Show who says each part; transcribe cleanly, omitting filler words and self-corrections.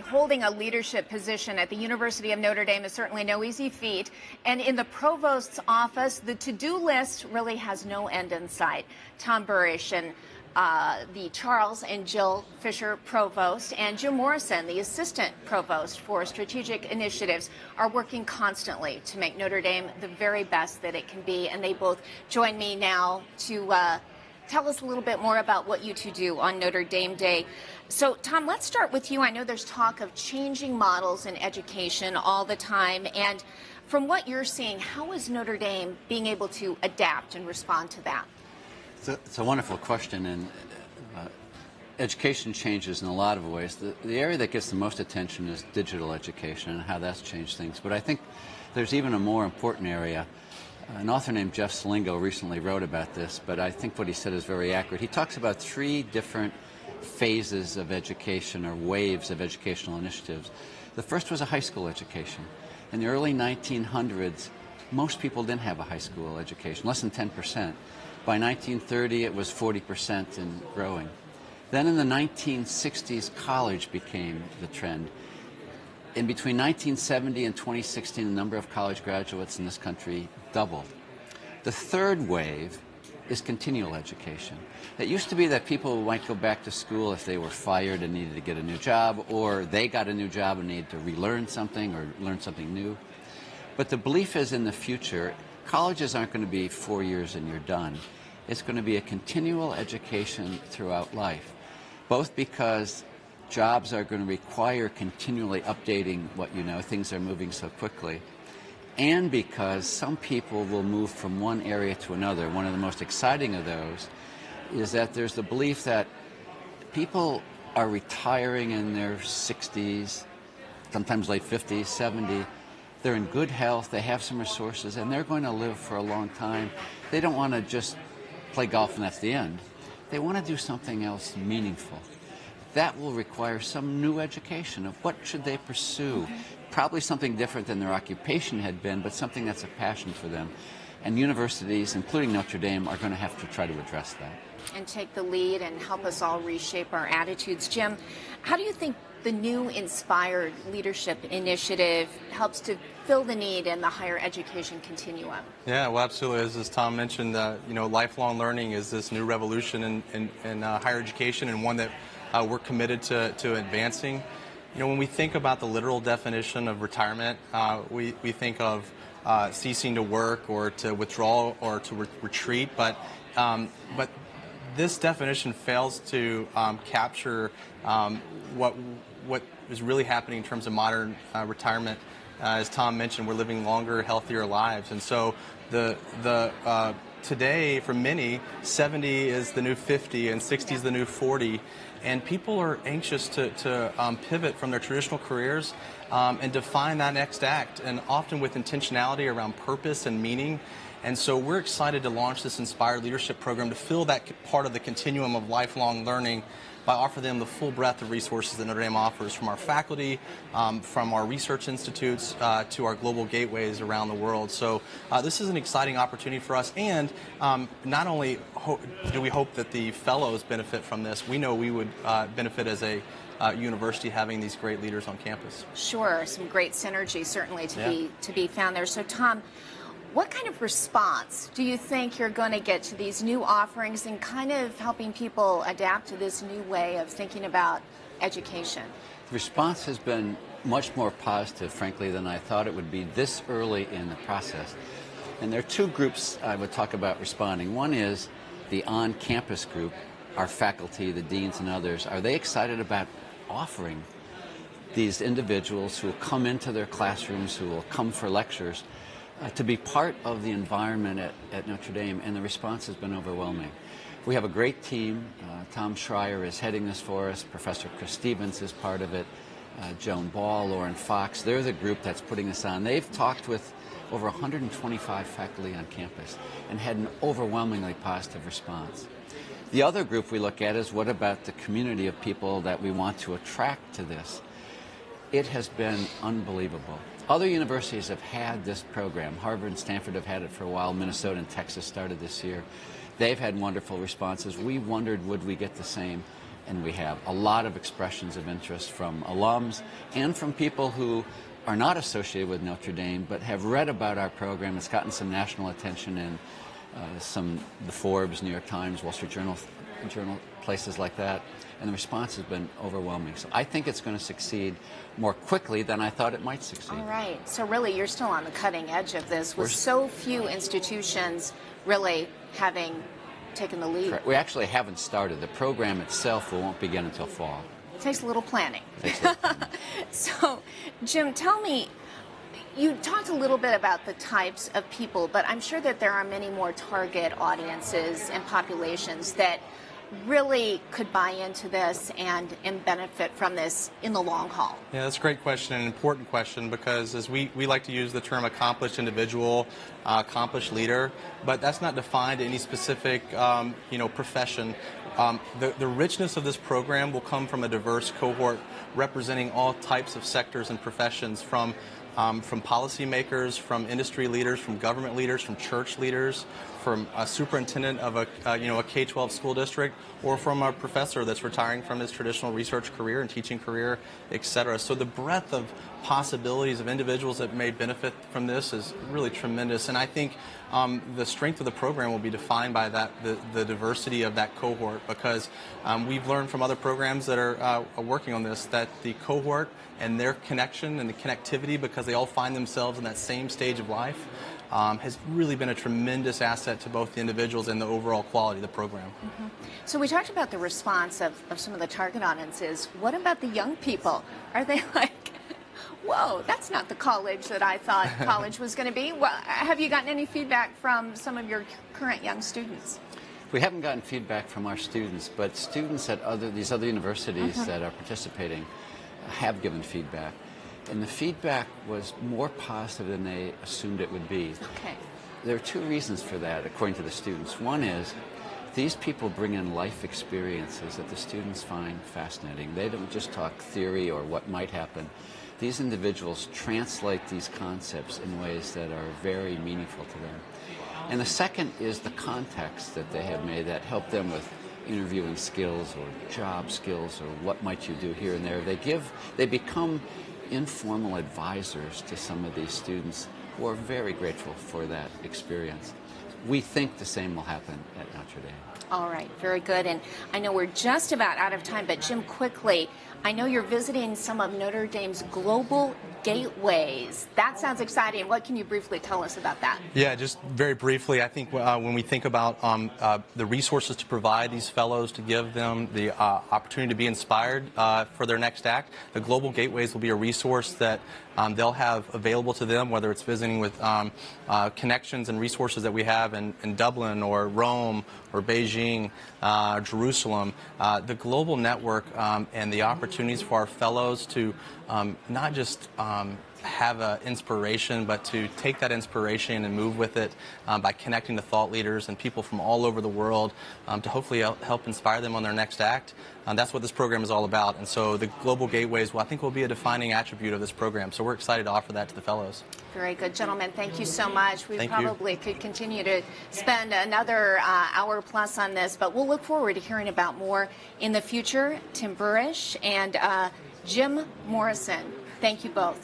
Speaker 1: Holding a leadership position at the University of Notre Dame is certainly no easy feat. And in the Provost's office, the to-do list really has no end in sight. Tom Burish and the Charles and Jill Fischer Provost and Jim Morrison, the Assistant Provost for Strategic Initiatives, are working constantly to make Notre Dame the very best that it can be. And they both join me now to tell us a little bit more about what you two do on Notre Dame Day. So, Tom, let's start with you. I know there's talk of changing models in education all the time. And from what you're seeing, how is Notre Dame being able to adapt and respond to that?
Speaker 2: It's a wonderful question, and education changes in a lot of ways. The area that gets the most attention is digital education and how that's changed things. But I think there's even a more important area. An author named Jeff Slingo recently wrote about this, but I think what he said is very accurate. He talks about three different phases of education or waves of educational initiatives. The first was a high school education. In the early 1900s, most people didn't have a high school education, less than 10%. By 1930, it was 40% and growing. Then in the 1960s, college became the trend. In between 1970 and 2016, the number of college graduates in this country doubled. The third wave is continual education. It used to be that people might go back to school if they were fired and needed to get a new job, or they got a new job and needed to relearn something or learn something new. But the belief is in the future, colleges aren't going to be 4 years and you're done. It's going to be a continual education throughout life, both because jobs are going to require continually updating what you know, things are moving so quickly, and because some people will move from one area to another. One of the most exciting of those is that there's the belief that people are retiring in their 60s, sometimes late 50s, 70. They're in good health, they have some resources, and they're going to live for a long time. They don't want to just play golf and that's the end. They want to do something else meaningful. That will require some new education of what should they pursue. Probably something different than their occupation had been, but something that's a passion for them. And universities, including Notre Dame, are going to have to try to address that.
Speaker 1: And take the lead and help us all reshape our attitudes. Jim, how do you think the new Inspired Leadership Initiative helps to fill the need in the higher education continuum?
Speaker 3: Yeah, well, absolutely. As Tom mentioned, lifelong learning is this new revolution in higher education, and one that we're committed to advancing. When we think about the literal definition of retirement, we think of ceasing to work or to withdraw or to retreat, but this definition fails to capture what is really happening in terms of modern retirement. As Tom mentioned, we're living longer, healthier lives, and so today, for many, 70 is the new 50 and 60 is the new 40. And people are anxious to pivot from their traditional careers and define that next act, and often with intentionality around purpose and meaning. And so we're excited to launch this Inspired Leadership Program to fill that part of the continuum of lifelong learning by offering them the full breadth of resources that Notre Dame offers, from our faculty, from our research institutes, to our global gateways around the world. So this is an exciting opportunity for us, and not only do we hope that the fellows benefit from this, we know we would benefit as a university having these great leaders on campus.
Speaker 1: Sure, some great synergy certainly to be found there. So, Tom, what kind of response do you think you're going to get to these new offerings and kind of helping people adapt to this new way of thinking about education?
Speaker 2: The response has been much more positive, frankly, than I thought it would be this early in the process. And there are two groups I would talk about responding. One is the on-campus group, our faculty, the deans and others. Are they excited about offering these individuals who will come into their classrooms, who will come for lectures, to be part of the environment at Notre Dame? And the response has been overwhelming. We have a great team. Tom Schreier is heading this for us. Professor Chris Stevens is part of it. Joan Ball, Lauren Fox, they're the group that's putting this on. They've talked with over 125 faculty on campus and had an overwhelmingly positive response. The other group we look at is, what about the community of people that we want to attract to this? It has been unbelievable. Other universities have had this program. Harvard and Stanford have had it for a while. Minnesota and Texas started this year. They've had wonderful responses. We wondered, would we get the same? and we have a lot of expressions of interest from alums and from people who are not associated with Notre Dame but have read about our program. It's gotten some national attention in the Forbes, New York Times, Wall Street Journal, places like that, and the response has been overwhelming. So I think it's going to succeed more quickly than I thought it might succeed.
Speaker 1: All right. So really, you're still on the cutting edge of this, with so few institutions really having taken the lead.
Speaker 2: Correct. We actually haven't started. The program itself won't begin until fall.
Speaker 1: It takes a little planning.
Speaker 2: Takes a little planning.
Speaker 1: So, Jim, tell me, you talked a little bit about the types of people, but I'm sure that there are many more target audiences and populations that really could buy into this and benefit from this in the long haul.
Speaker 3: Yeah, that's a great question, an important question, because as we like to use the term accomplished individual, accomplished leader, but that's not defined to any specific profession. The richness of this program will come from a diverse cohort representing all types of sectors and professions, from policymakers, from industry leaders, from government leaders, from church leaders, from a superintendent of a K-12 school district, or from a professor that's retiring from his traditional research career and teaching career, etc. So the breadth of possibilities of individuals that may benefit from this is really tremendous, and I think the strength of the program will be defined by the diversity of that cohort, because we've learned from other programs that are working on this that the cohort and their connection and the connectivity, because they all find themselves in that same stage of life, has really been a tremendous asset to both the individuals and the overall quality of the program.
Speaker 1: Mm-hmm. So we talked about the response of some of the target audiences. What about the young people? Are they like, whoa, that's not the college that I thought college was going to be? Well, have you gotten any feedback from some of your current young students?
Speaker 2: We haven't gotten feedback from our students, but students at these other universities that are participating have given feedback. And the feedback was more positive than they assumed it would be.
Speaker 1: Okay.
Speaker 2: There are two reasons for that, according to the students. One is these people bring in life experiences that the students find fascinating. They don't just talk theory or what might happen. These individuals translate these concepts in ways that are very meaningful to them. And the second is the context that they have made that help them with interviewing skills or job skills or what might you do here and there. They become informal advisors to some of these students who are very grateful for that experience. We think the same will happen at Notre Dame.
Speaker 1: All right, very good. And I know we're just about out of time, but Jim, quickly, I know you're visiting some of Notre Dame's global gateways. That sounds exciting. What can you briefly tell us about that?
Speaker 3: Yeah, just very briefly, I think when we think about the resources to provide these fellows, to give them the opportunity to be inspired for their next act, the global gateways will be a resource that they'll have available to them, whether it's visiting with connections and resources that we have in Dublin or Rome or Beijing, Jerusalem. The global network and the opportunities for our fellows to not just have an inspiration, but to take that inspiration and move with it by connecting to thought leaders and people from all over the world to hopefully help inspire them on their next act. That's what this program is all about. And so the global gateways, I think, will be a defining attribute of this program. So we're excited to offer that to the fellows.
Speaker 1: Very good. Gentlemen, thank you so much. We
Speaker 3: Thank
Speaker 1: probably could continue to spend another hour plus on this, but we'll look forward to hearing about more in the future. Tim Burish and Jim Morrison, thank you both.